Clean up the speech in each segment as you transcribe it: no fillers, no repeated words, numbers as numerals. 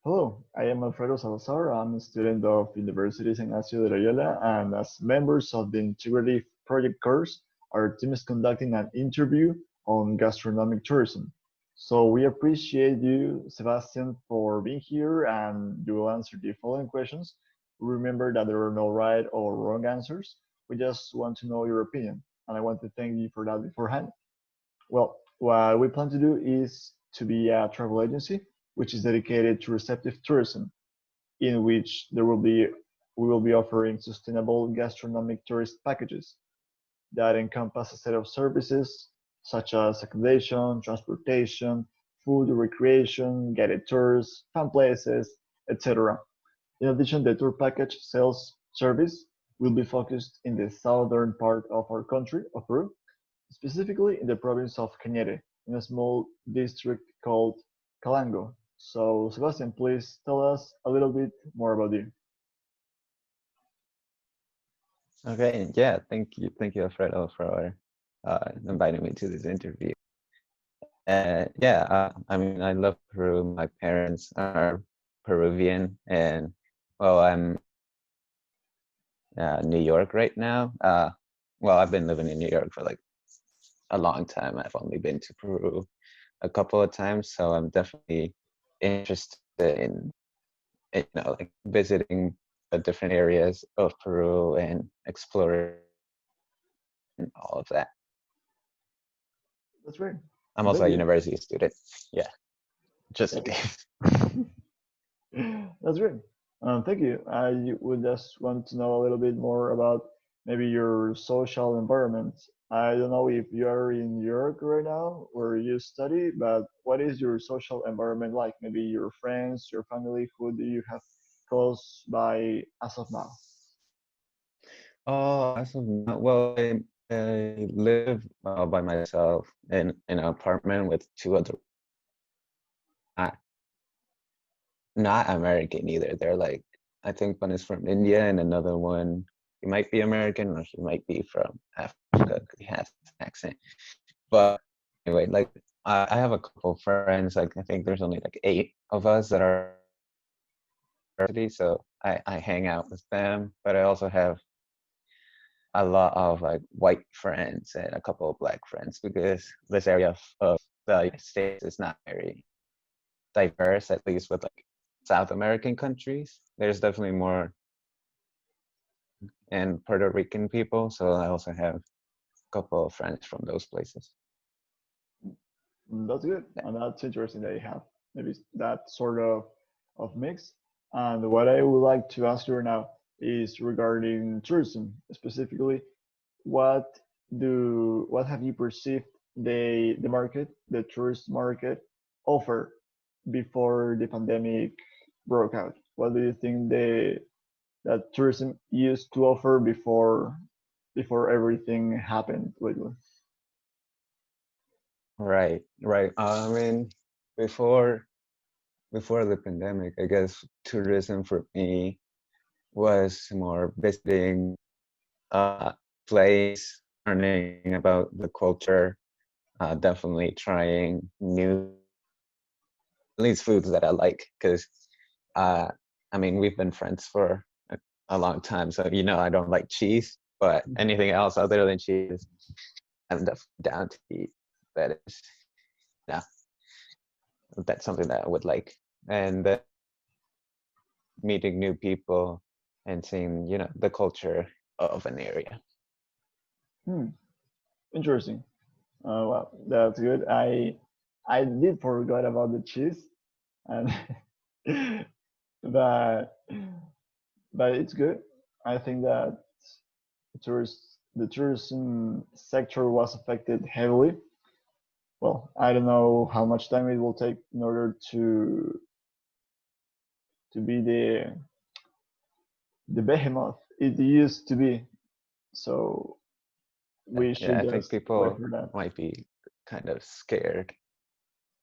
Hello, I am Alfredo Salazar. I'm a student of University San Ignacio de Loyola, and as members of the Integrative Project course, our team is conducting an interview on gastronomic tourism. So we appreciate you, Sebastian, for being here, and you will answer the following questions. Remember that there are no right or wrong answers. We just want to know your opinion, and I want to thank you for that beforehand. Well, what we plan to do is to be a travel agency which is dedicated to receptive tourism, in which we will be offering sustainable gastronomic tourist packages that encompass a set of services such as accommodation, transportation, food, recreation, guided tours, fun places, etc. In addition, the tour package sales service will be focused in the southern part of our country, of Peru, specifically in the province of Cañete, in a small district called Calango. So, Sebastian, please tell us a little bit more about you. Okay, yeah, thank you, Alfredo, for inviting me to this interview. I mean, I love Peru. My parents are Peruvian, and well, I'm New York right now. Well, I've been living in New York for like a long time. I've only been to Peru a couple of times, so I'm definitely interested in like visiting the different areas of Peru and exploring all of that. That's great. I'm And also thank a you. university student. Yeah, just in Yeah, case. that's great. Thank you. I would just want to know a little bit more about maybe your social environment. I don't know if you are in New York right now where you study, but what is your social environment like? Maybe your friends, your family, who do you have close by as of now? Oh, as of now, well, I live by myself in an apartment with two other, not, not American either. They're like, I think one is from India and another one, he might be American or he might be from Africa because he has an accent. But anyway, like I have a couple friends, like I think there's only like eight of us that are university, so I hang out with them, but I also have a lot of like white friends and a couple of black friends because this area of the United States is not very diverse, at least with like South American countries. There's definitely more and Puerto Rican people, so I also have a couple of friends from those places. That's good, Yeah. and that's interesting that you have maybe that sort of mix. And what I would like to ask you now is regarding tourism, specifically, what what have you perceived the market, the tourist market, offer before the pandemic broke out? What do you think that tourism used to offer before everything happened lately? Right. I mean, before before the pandemic, I guess tourism for me was more visiting place, learning about the culture, definitely trying new, at least foods that I like, because uh, I mean, we've been friends for a long time, so you know I don't like cheese, but anything else other than cheese, I'm definitely down to eat. That is, yeah, that's something that I would like. And meeting new people and seeing, you know, the culture of an area. Hmm, interesting. Well, that's good. I did forget about the cheese, and but but it's good. I think that the tourism sector was affected heavily. Well, I don't know how much time it will take in order to be the behemoth it used to be. So we Yeah, should I think just wait people for that. might be kind of scared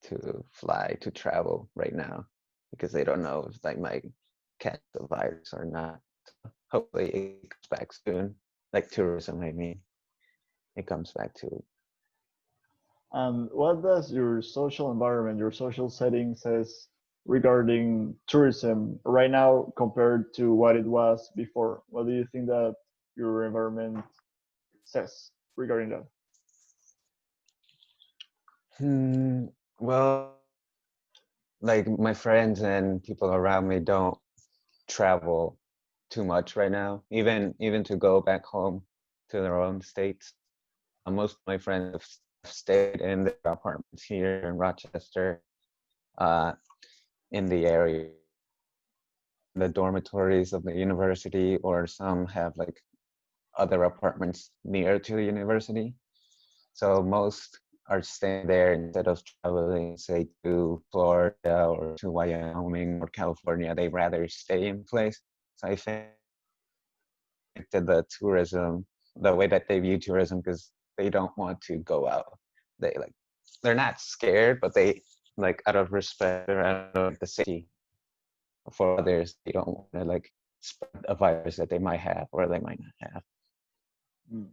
to fly to travel right now because they don't know if they might catch the virus or not. Hopefully it comes back soon. Like tourism, I mean, it comes back to. And what does your social environment, your social setting says? regarding tourism right now compared to what it was before? What do you think that your environment says regarding that? Hmm, well, like my friends and people around me don't travel too much right now. Even to go back home to their own states. Most of my friends have stayed in their apartments here in Rochester, uh, in the area, the dormitories of the university, or some have like other apartments near to the university. So most are staying there instead of traveling, say, to Florida or to Wyoming or California. They rather stay in place. So I think that the tourism, the way that they view tourism, because they don't want to go out. They like they're not scared, but they like out of respect or out of the safety for others, they don't want to like spread a virus that they might have or they might not have. Mm.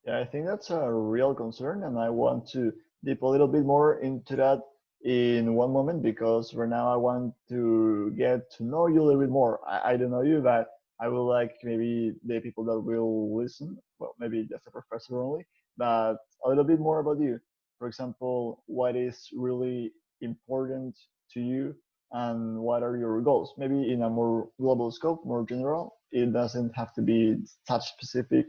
Yeah, I think that's a real concern, and I want to deep a little bit more into that in one moment because right now I want to get to know you a little bit more. I don't know you, but I would like maybe the people that will listen, well, maybe just a professor only, but a little bit more about you. For example, what is really important to you and what are your goals? Maybe in a more global scope, more general. It doesn't have to be such specific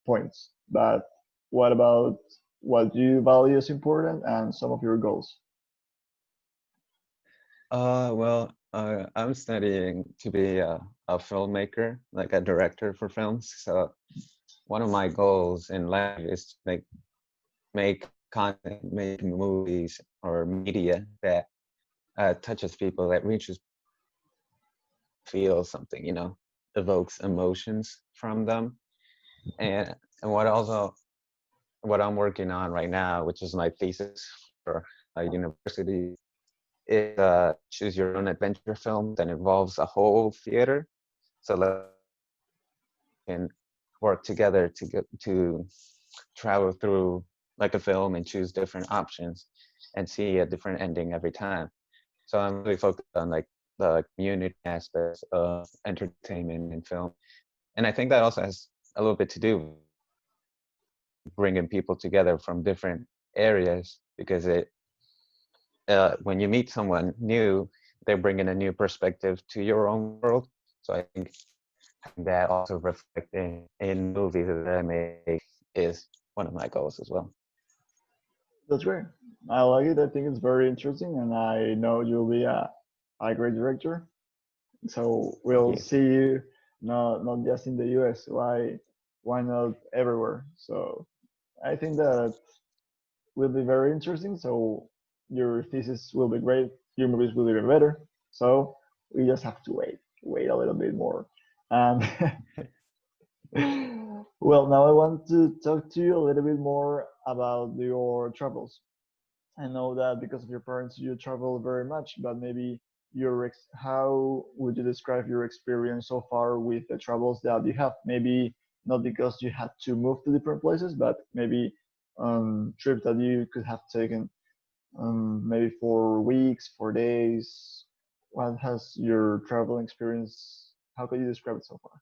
points. But what about what you value as important and some of your goals? I'm studying to be a filmmaker, like a director for films. So one of my goals in life is to make content, make movies or media that touches people, that reaches, feel something, evokes emotions from them. And what I'm working on right now, which is my thesis for a university, is a choose your own adventure film that involves a whole theater. So like can work together to travel through like a film and choose different options and see a different ending every time. So I'm really focused on like the community aspects of entertainment and film. And I think that also has a little bit to do with bringing people together from different areas because when you meet someone new, they're bringing a new perspective to your own world. So I think that also reflecting in movies that I make is one of my goals as well. That's great. I like it. I think it's very interesting, and I know you'll be a great director. So Thank we'll you. see you not just in the US. Why not everywhere? So I think that will be very interesting. So your thesis will be great. Your movies will be even better. So we just have to wait a little bit more. And well, now I want to talk to you a little bit more about your travels. I know that because of your parents, you travel very much, but maybe how would you describe your experience so far with the travels that you have? Maybe not because you had to move to different places, but maybe trips that you could have taken, maybe for weeks, for days. What has your traveling experience? How could you describe it so far?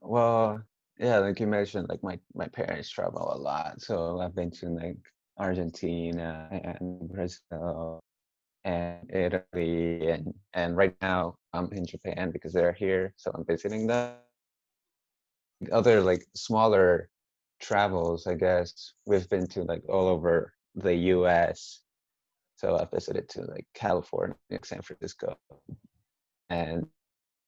Well, yeah, like you mentioned, like my parents travel a lot. So I've been to like Argentina and Brazil and Italy and right now I'm in Japan because they're here, so I'm visiting them. Other like smaller travels, I guess we've been to like all over the US. So I visited to like California, like San Francisco, and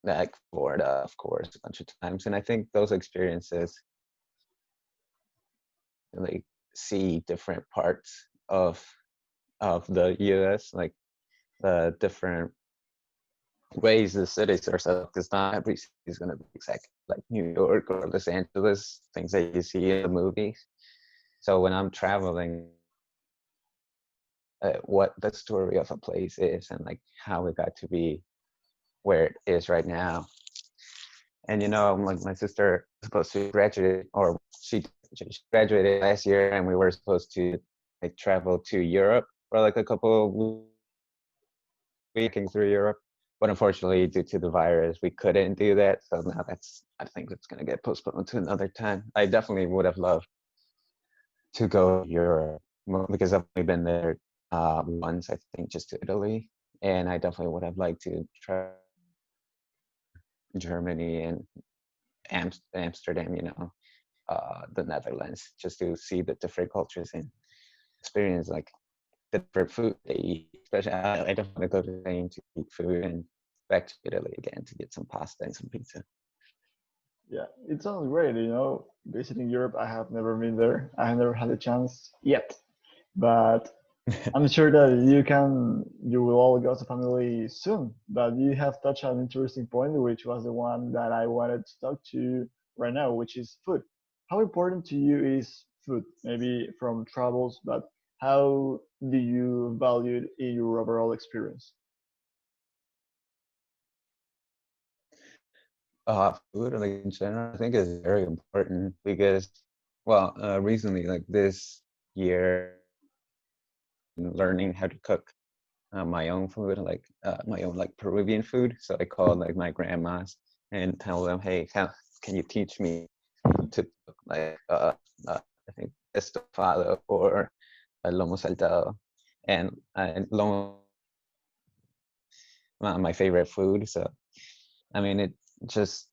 like Florida, of course, a bunch of times. And I think those experiences like see different parts of the US, like the different ways the cities are set up, because not every city is going to be exactly like New York or Los Angeles, things that you see in the movies. So when I'm traveling, what the story of a place is and like how it got to be where it is right now. And like my sister was supposed to graduate, or she graduated last year, and we were supposed to like travel to Europe. for like a couple of weeks through Europe. But unfortunately, due to the virus, we couldn't do that. So now I think it's going to get postponed to another time. I definitely would have loved to go to Europe because I've only been there once, I think, just to Italy. And I definitely would have liked to try Germany and Amsterdam, the Netherlands, just to see the different cultures and experience like the different food they eat. Especially, I don't want to go to Spain to eat food and back to Italy again to get some pasta and some pizza. Yeah, it sounds great. Visiting Europe, I have never been there. I have never had a chance yet, but I'm sure that you will all go to family soon. But you have touched on an interesting point, which was the one that I wanted to talk to you right now, which is food. How important to you is food? Maybe from travels, but how do you value it in your overall experience? Food, like in general, I think is very important because, well, recently, like this year, learning how to cook my own food, like my own like Peruvian food. So I called like my grandmas and tell them, hey, can you teach me to cook like I think estofado or lomo saltado, and lomo my favorite food. So I mean, it just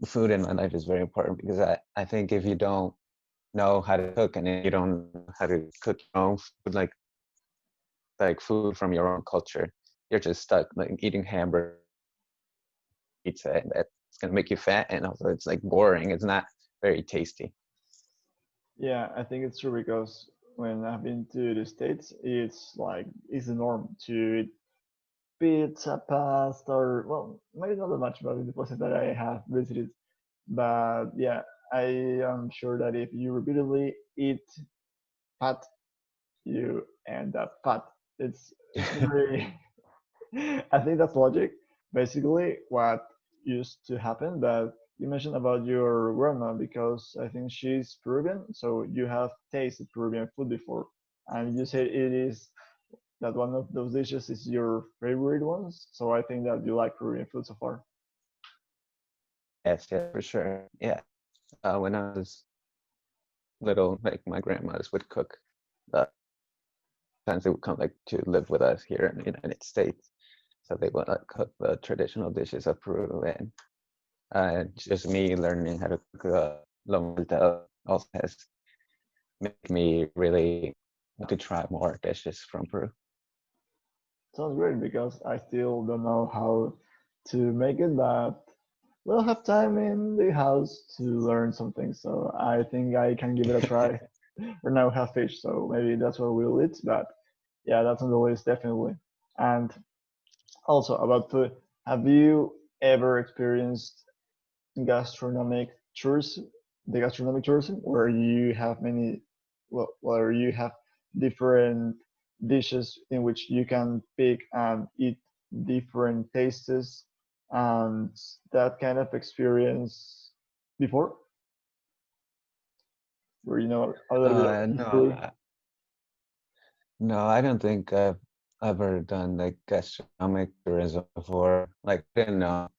food in my life is very important because I think if you don't know how to cook and if you don't know how to cook your own food, like food from your own culture, you're just stuck like eating hamburger pizza, and that's gonna make you fat, and also it's like boring. It's not very tasty. Yeah, I think it's true because when I've been to the States, it's the norm to eat pizza, pasta, or well, maybe not that much, but in the places that I have visited. But yeah, I am sure that if you repeatedly eat fat, you end up fat. It's very. I think that's logic. Basically, what used to happen that you mentioned about your grandma because I think she's Peruvian, so you have tasted Peruvian food before, and you said it is that one of those dishes is your favorite ones. So I think that you like Peruvian food so far. Yes, yeah, for sure. Yeah, when I was little, like my grandmas would cook. Uh, Sometimes they would come like to live with us here in the United States, so they would cook the traditional dishes of Peru, and just me learning how to cook lomo saltado also has made me really want to try more dishes from Peru. Sounds great because I still don't know how to make it, but we'll have time in the house to learn something. So I think I can give it a try. Right now we have fish, so maybe that's what we'll eat. But yeah, that's on the list definitely. And also about food, have you ever experienced gastronomic tourism, the gastronomic tourism, where you have where you have different dishes in which you can pick and eat different tastes and that kind of experience before, where you know a little bit of No, history. no, I don't think I've ever done like gastronomic tourism before. Like, I didn't know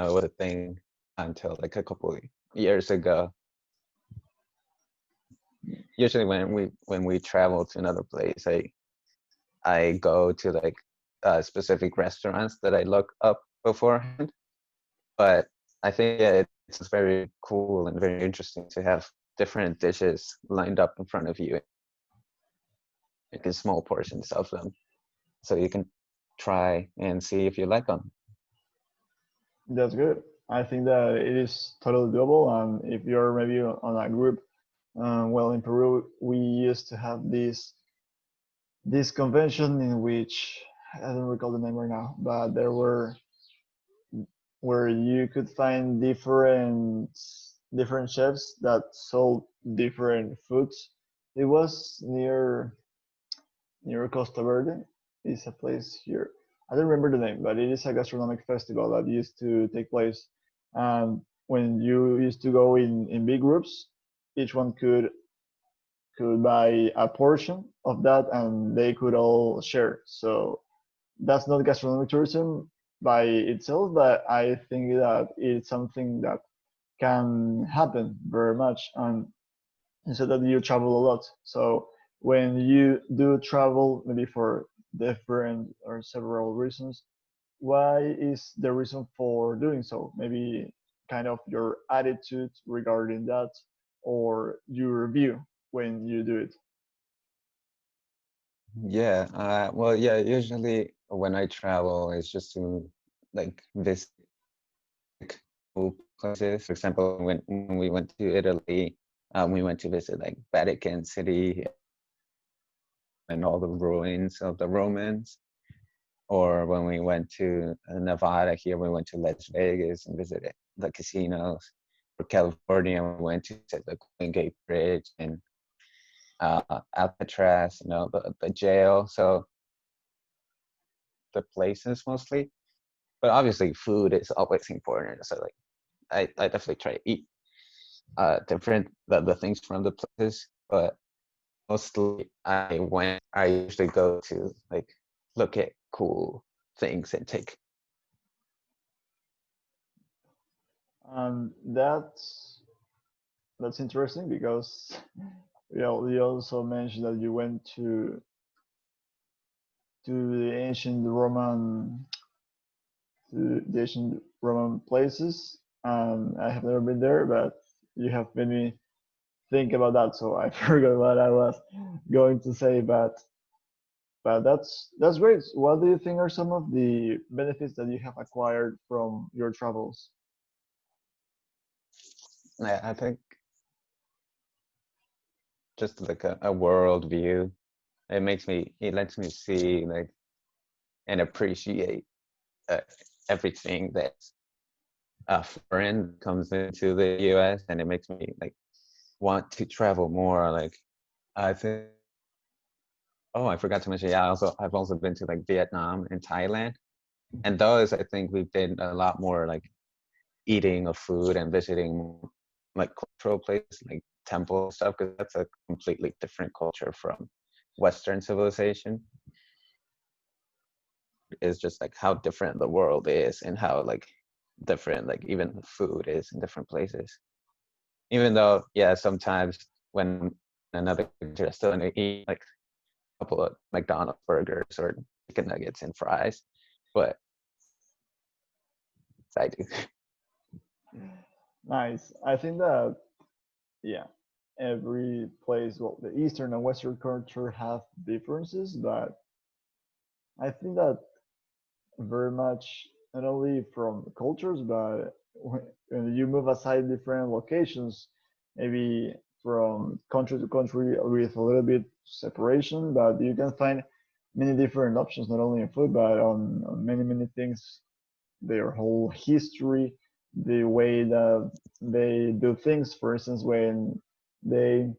it was a thing until like a couple of years ago. Usually, when we travel to another place, I go to like specific restaurants that I look up beforehand. But I think yeah, it's very cool and very interesting to have different dishes lined up in front of you, like in small portions of them, so you can try and see if you like them. That's good. I think that it is totally doable. And if you're maybe on a group, well, in Peru, we used to have this convention in which I don't recall the name right now, but there were where you could find different chefs that sold different foods. It was near Costa Verde. It's a place here. I don't remember the name, but it is a gastronomic festival that used to take place. And when you used to go in big groups, each one could could buy a portion of that and they could all share. So that's not gastronomic tourism by itself, but I think that it's something that can happen very much. And instead that you travel a lot. So when you do travel, maybe for different or several reasons, why is the reason for doing so? Maybe kind of your attitude regarding that or your view when you do it. Yeah, well, yeah, usually when I travel, it's just to like visit like, cool places. For example, when we went to Italy, we went to visit like Vatican City and all the ruins of the Romans. Or when we went to Nevada here, we went to Las Vegas and visited the casinos. For California, we went to the Golden Gate Bridge and Alcatraz, the jail. So the places mostly, but obviously food is always important. So like I definitely try to eat different the things from the places, but mostly I usually go to like look at cool things and take. That's interesting because you also mentioned that you went to the ancient Roman to the ancient Roman places. I have never been there, but you have made me think about that, so I forgot what I was going to say. But that's great. What do you think are some of the benefits that you have acquired from your travels? I think just like a world view. It lets me see like and appreciate uh, everything that's foreign comes into the US, and it makes me like want to travel more. Like I think, oh, I forgot to mention, yeah, I've also been to like Vietnam and Thailand, and those I think we did a lot more like eating of food and visiting like cultural places like temple stuff, because that's a completely different culture from Western civilization. Is just like how different the world is and how like different like even the food is in different places. Even though, yeah, sometimes when another country, I still want to eat like a couple of McDonald's burgers or chicken nuggets and fries, but I do. Nice. I think that yeah, every place, well, the Eastern and Western culture have differences, but I think that very much not only from cultures, but when you move aside different locations, maybe from country to country with a little bit separation, but you can find many different options, not only in food, but on many, many things, their whole history, the way that they do things. For instance, when they,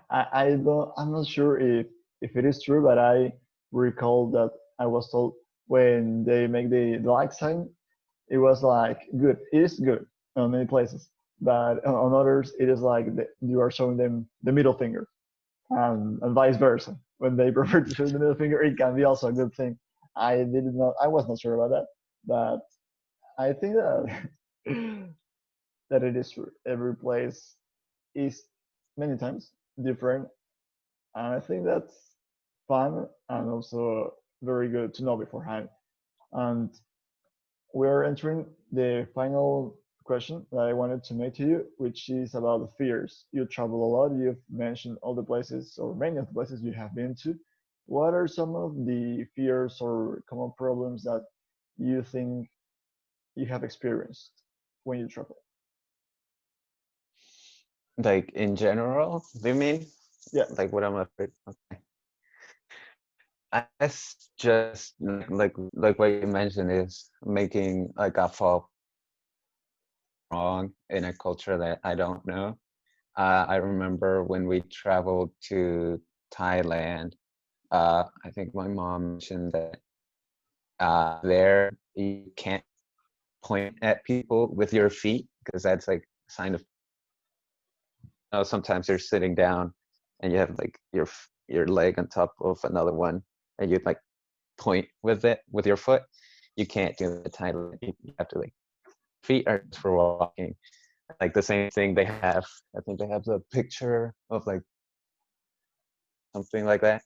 I don't, I'm not sure if it is true, but I recall that I was told when they make the like sign, it was like good. It is good on many places, but on others, it is like you are showing them the middle finger, and vice versa. When they prefer to show the middle finger, it can be also a good thing. I was not sure about that, but I think that that it is true. Every place is many times different, and I think that's fun and also very good to know beforehand. And we're entering the final question that I wanted to make to you, which is about the fears. You travel a lot. You've mentioned all the places or many of the places you have been to. What are some of the fears or common problems that you think you have experienced when you travel? Like in general, do you mean Yeah. like what I'm afraid? Okay. I guess just like what you mentioned is making like a fall wrong in a culture that I don't know. I remember when we traveled to Thailand. I think my mom mentioned that there you can't point at people with your feet because that's like a sign of. sometimes you're sitting down and you have like your leg on top of another one, and you like point with it with your foot. You can't do the title. You have to like feet are just for walking. Like the same thing they have. I think they have the picture of like something like that.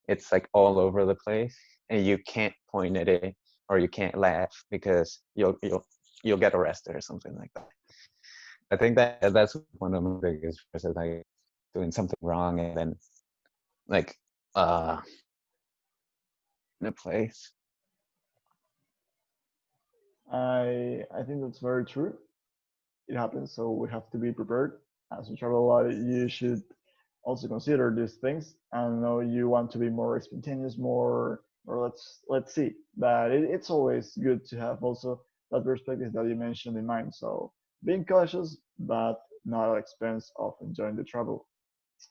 It's like all over the place, and you can't point at it or you can't laugh because you'll get arrested or something like that. I think that's one of my biggest fears, is like doing something wrong and then like uh in a place. I think that's very true. It happens, so we have to be prepared. As you travel a lot, you should also consider these things. I know you want to be more spontaneous, more, or let's see. But it's always good to have also that perspective that you mentioned in mind. So being cautious, but not at expense of enjoying the travel.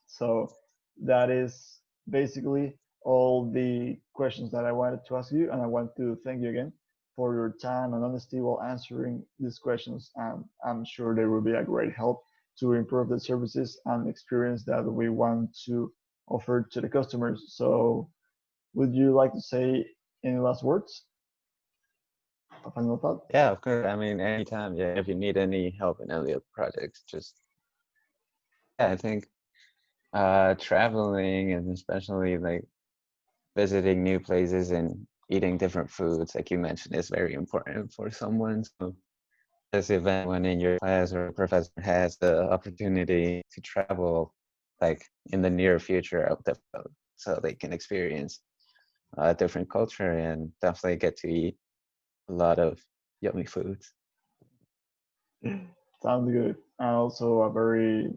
So that is basically all the questions that I wanted to ask you, and I want to thank you again for your time and honesty while answering these questions. And I'm sure they will be a great help to improve the services and experience that we want to offer to the customers. So, would you like to say any last words? A final thought? Yeah, of course. I mean, anytime. Yeah, if you need any help in any of the projects, just yeah. I think traveling and especially like visiting new places and eating different foods, like you mentioned, is very important for someone. So this event, when in your class or professor has the opportunity to travel, like in the near future, so they can experience a different culture and definitely get to eat a lot of yummy foods. Sounds good. And also a very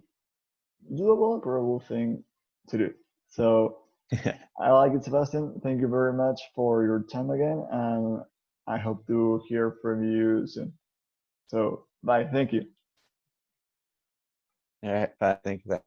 doable, probable thing to do. So I like it, Sebastian. Thank you very much for your time again, and I hope to hear from you soon. So, bye. Thank you. All right, bye. Thank you, Zach.